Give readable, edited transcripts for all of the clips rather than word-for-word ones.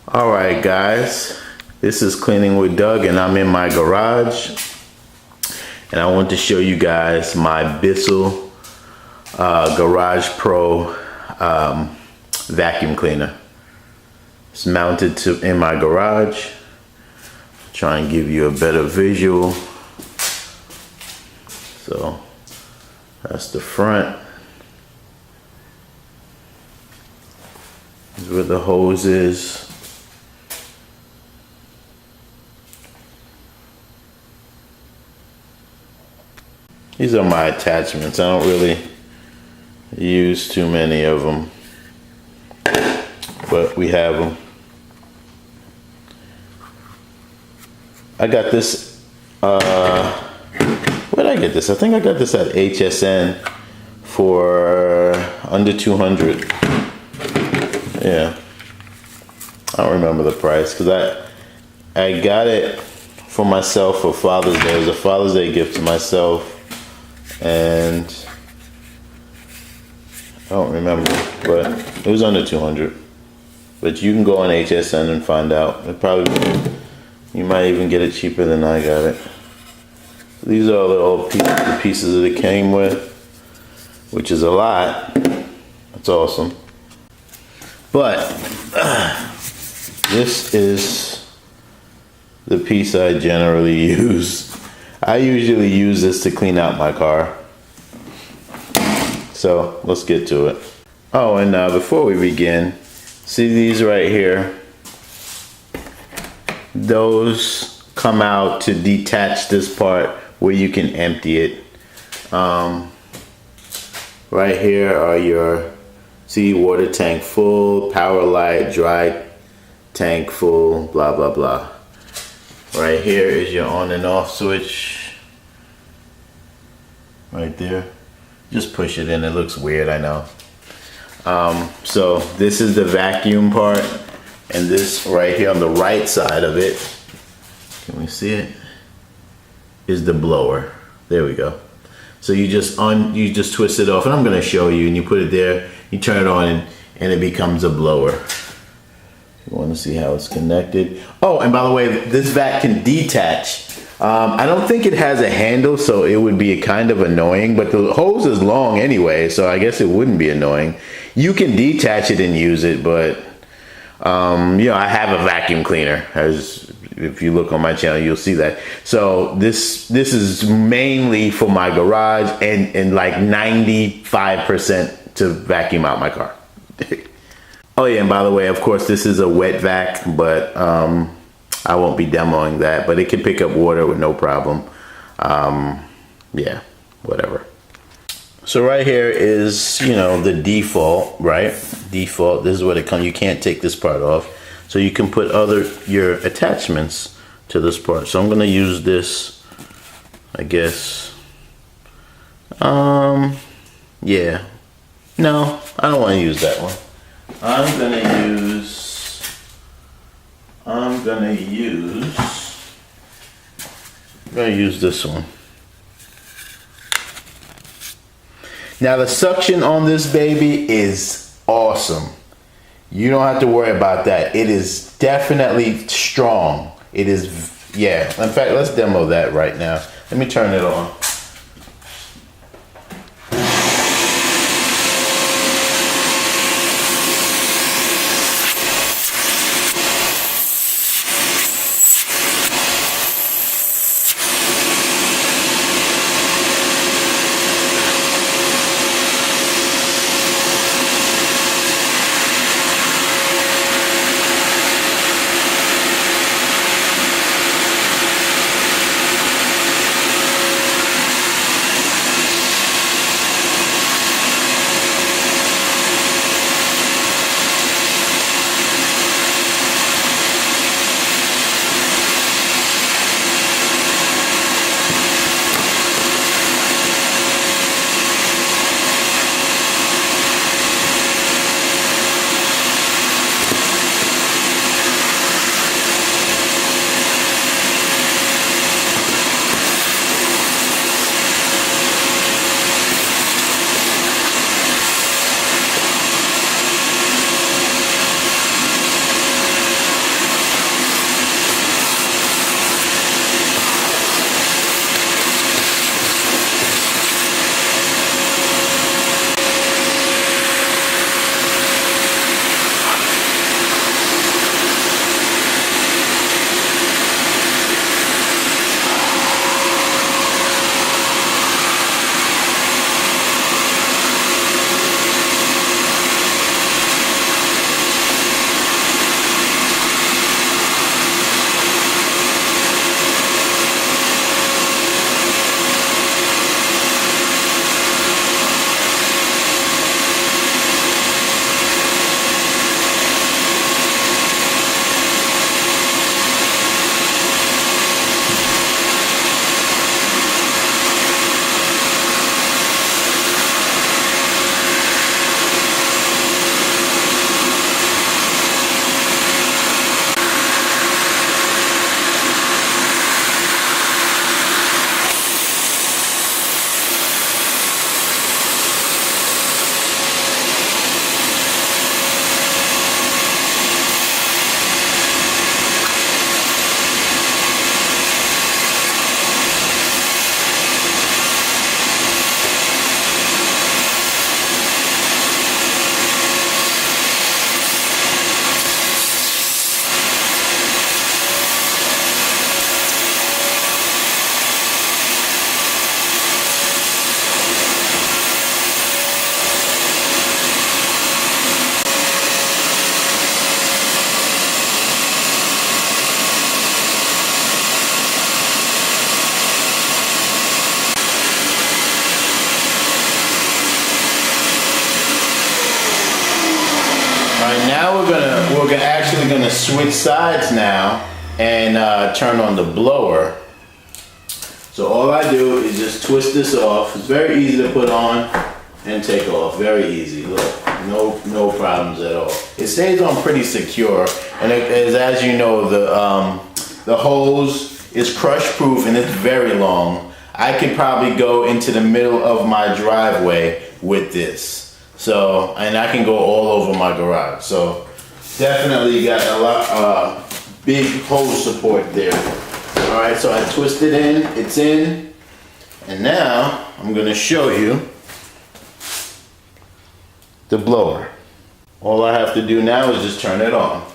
Alright guys, this is Cleaning with Doug and I'm in my garage and I want to show you guys my BISSELL Garage Pro vacuum cleaner. It's mounted in my garage. Try and give you a better visual. So that's the front. This is where the hose is. These are my attachments. I don't really use too many of them, but we have them. I got this, where did I get this? I think I got this at HSN for under 200. Yeah, I don't remember the price because I got it for myself for Father's Day. It was a Father's Day gift to myself. And I don't remember, but it was under 200. But you can go on HSN and find out. It probably, you might even get it cheaper than I got it. These are all the pieces that it came with, which is a lot. That's awesome. But this is the piece I generally use. I usually use this to clean out my car. So let's get to it. Oh, and before we begin, see these right here? Those come out to detach this part where you can empty it. Right here are your, see, water tank full, power light, dry tank full, blah, blah, blah. Right here is your on and off switch. Right there. Just push it in. It looks weird, I know. So this is the vacuum part. And this right here on the right side of it, can we see it? Is the blower. There we go. So you just twist it off. And I'm going to show you. And you put it there. You turn it on and it becomes a blower. You want to see how it's connected. Oh, and by the way, this vac can detach. I don't think it has a handle, so it would be kind of annoying, but the hose is long anyway, so I guess it wouldn't be annoying. You can detach it and use it, but you know, I have a vacuum cleaner. As if you look on my channel, you'll see that. So this is mainly for my garage and like 95% to vacuum out my car. Oh yeah, and by the way, of course, this is a wet vac, but I won't be demoing that, but it can pick up water with no problem. Yeah, whatever. So right here is, you know, the default, right? Default, this is what it comes. You can't take this part off. So you can put your attachments to this part. So I'm gonna use this, I guess. Yeah. No, I don't want to use that one. I'm gonna use this one. Now the suction on this baby is awesome. You don't have to worry about that. It is definitely strong. It is, yeah. In fact, let's demo that right now. Let me turn it on. So we're actually gonna switch sides now and turn on the blower. So all I do is just twist this off. It's very easy to put on and take off. Very easy. Look, no problems at all. It stays on pretty secure, and as you know, the hose is crush proof and it's very long. I could probably go into the middle of my driveway with this. So, and I can go all over my garage. So definitely got a lot big hose support there. All right, so I twist it in, it's in, and now I'm gonna show you the blower. All I have to do now is just turn it on.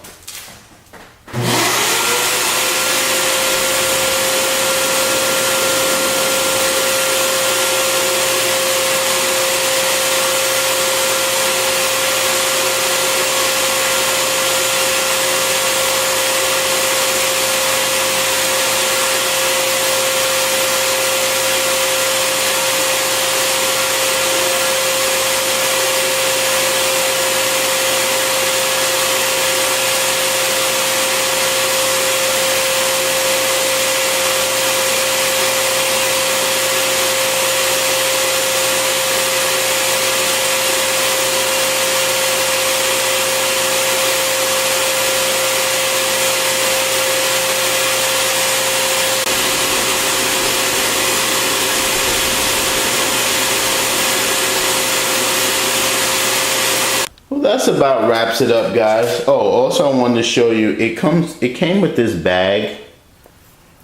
Well, that's about wraps it up, guys. Oh, also I wanted to show you, it came with this bag,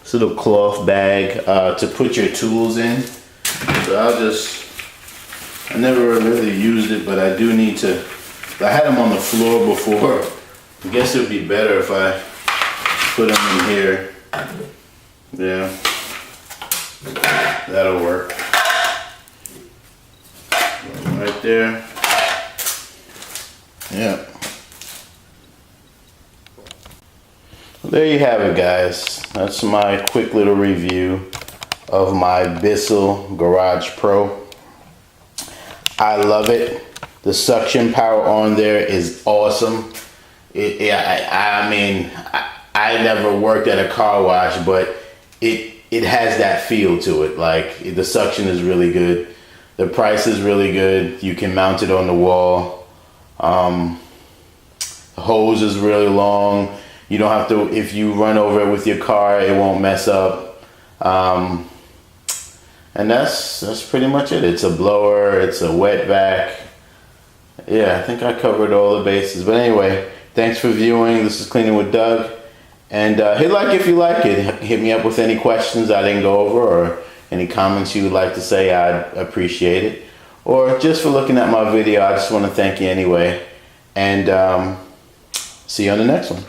this little cloth bag to put your tools in. So I never really used it, but I do need to. I had them on the floor before. I guess it would be better if I put them in here. Yeah, that'll work. Right there. Yeah. Well, there you have it, guys. That's my quick little review of my BISSELL Garage Pro. I love it. The suction power on there is awesome. I mean, I never worked at a car wash, but it has that feel to it. Like, the suction is really good. The price is really good. You can mount it on the wall. The hose is really long. You don't have to, if you run over it with your car, it won't mess up. And that's pretty much it. It's a blower, it's a wet vac. Yeah, I think I covered all the bases. But anyway, thanks for viewing. This is Cleaning with Doug. And hit like if you like it. Hit me up with any questions I didn't go over or any comments you would like to say. I'd appreciate it. Or just for looking at my video, I just want to thank you anyway. And see you on the next one.